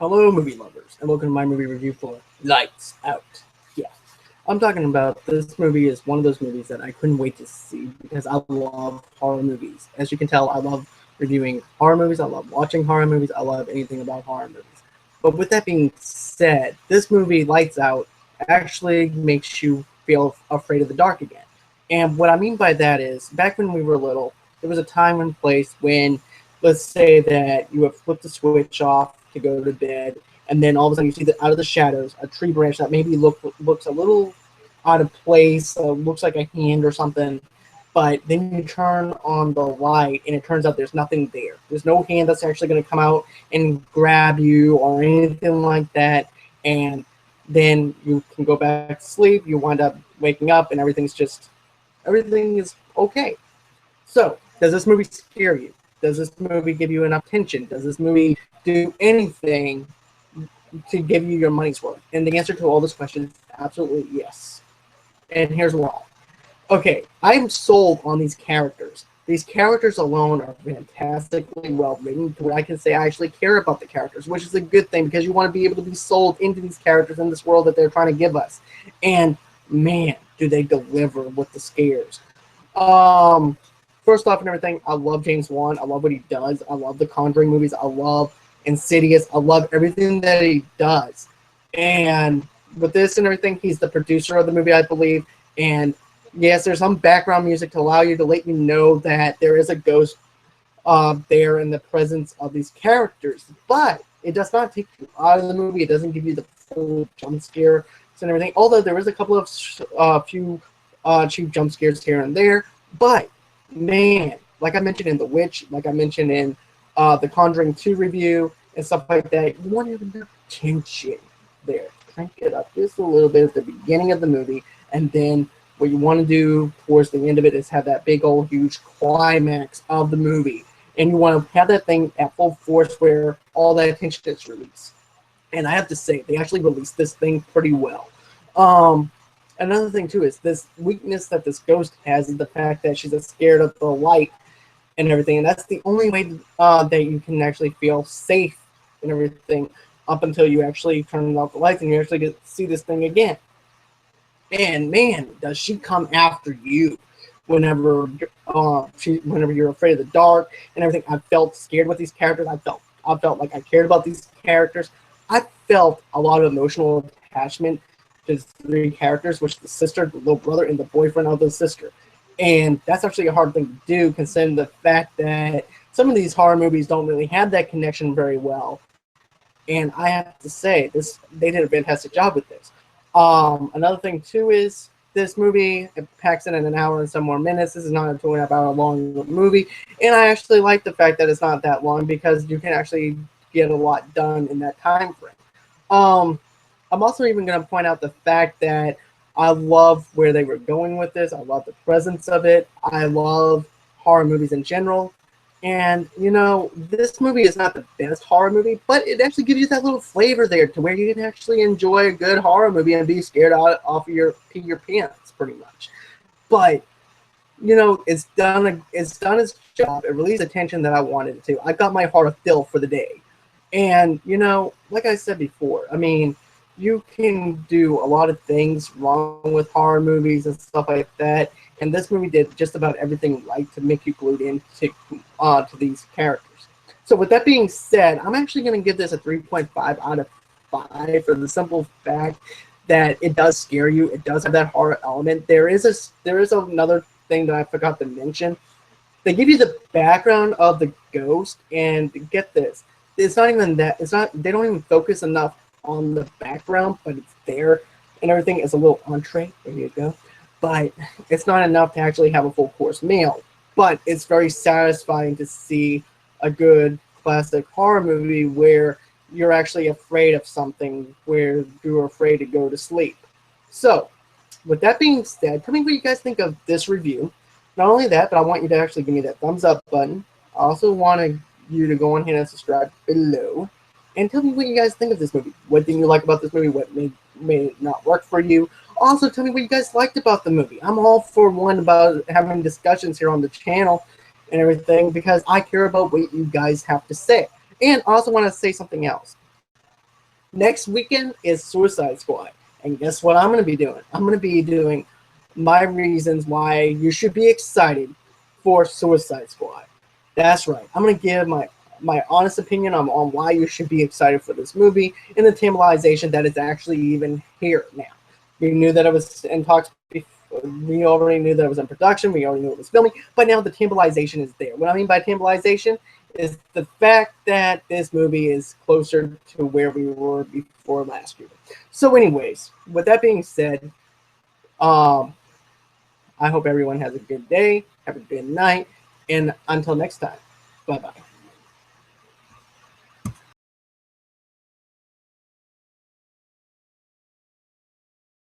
Hello, movie lovers, and welcome to my movie review for Lights Out. Yeah, I'm talking about this movie is one of those movies that I couldn't wait to see because I love horror movies. As you can tell, I love reviewing horror movies, I love watching horror movies, I love anything about horror movies. But with that being said, this movie, Lights Out, actually makes you feel afraid of the dark again. And what I mean by that is, back when we were little, there was a time and place when, let's say that you have flipped the switch off to go to bed, and then all of a sudden you see that out of the shadows a tree branch that maybe looks a little out of place, looks like a hand or something. But then you turn on the light, and it turns out there's nothing there. There's no hand that's actually going to come out and grab you or anything like that. And then you can go back to sleep. You wind up waking up, and everything is okay. So, does this movie scare you? Does this movie give you enough tension? Does this movie do anything to give you your money's worth? And the answer to all those questions is absolutely yes. And here's why. Okay, I'm sold on these characters. These characters alone are fantastically well written to where I can say I actually care about the characters, which is a good thing because you want to be able to be sold into these characters in this world that they're trying to give us. And man, do they deliver with the scares. Um, First off and everything, I love James Wan. I love what he does. I love the Conjuring movies. I love Insidious. I love everything that he does. And with this and everything, he's the producer of the movie, I believe. And yes, there's some background music to allow you to let you know that there is a ghost there in the presence of these characters. But it does not take you out of the movie. It doesn't give you the full jump scare and everything. Although there is a couple of few cheap jump scares here and there. But man, like I mentioned in The Witch, like I mentioned in the Conjuring 2 review and stuff like that, you want to have enough tension there. Crank it up just a little bit at the beginning of the movie, and then what you want to do towards the end of it is have that big old huge climax of the movie. And you want to have that thing at full force where all that tension is released. And I have to say, they actually released this thing pretty well. Another thing too is this weakness that this ghost has is the fact that she's scared of the light and everything, and that's the only way that you can actually feel safe and everything up until you actually turn off the lights and you actually get to see this thing again. And man, does she come after you whenever whenever you're afraid of the dark and everything. I felt scared with these characters. I felt like I cared about these characters. I felt a lot of emotional attachment to three characters, which is the sister, the little brother, and the boyfriend of the sister. And that's actually a hard thing to do, considering the fact that some of these horror movies don't really have that connection very well. And I have to say, they did a fantastic job with this. Another thing too is this movie it packs in an hour and some more minutes. This is not a 2.5 hour long movie, and I actually like the fact that it's not that long because you can actually get a lot done in that time frame. I'm also even going to point out the fact that I love where they were going with this. I love the presence of it. I love horror movies in general. And, this movie is not the best horror movie, but it actually gives you that little flavor there to where you can actually enjoy a good horror movie and be scared off of your pants, pretty much. But, it's done its job. It released the tension that I wanted it to. I got my horror fill for the day. And, like I said before, I mean, you can do a lot of things wrong with horror movies and stuff like that. And this movie did just about everything right to make you glued into to these characters. So with that being said, I'm actually going to give this a 3.5 out of 5 for the simple fact that it does scare you. It does have that horror element. There is another thing that I forgot to mention. They give you the background of the ghost, and get this, it's not even that. It's not. They don't even focus enough on the background, but it's there and everything is a little entree. There you go. But it's not enough to actually have a full course meal. But it's very satisfying to see a good classic horror movie where you're actually afraid of something, where you're afraid to go to sleep. So, with that being said, tell me what you guys think of this review. Not only that, but I want you to actually give me that thumbs up button. I also want you to go on here and subscribe below. And tell me what you guys think of this movie. What did you like about this movie? What may not work for you? Also, tell me what you guys liked about the movie. I'm all for one about having discussions here on the channel and everything because I care about what you guys have to say. And I also want to say something else. Next weekend is Suicide Squad. And guess what I'm going to be doing? I'm going to be doing my reasons why you should be excited for Suicide Squad. That's right. I'm going to give my honest opinion on why you should be excited for this movie and the tantalization that it's actually even here now. We knew that it was in talks before. We already knew that it was in production. We already knew it was filming. But now the tantalization is there. What I mean by tantalization is the fact that this movie is closer to where we were before last year. So anyways, with that being said, I hope everyone has a good day, have a good night, and until next time, bye-bye.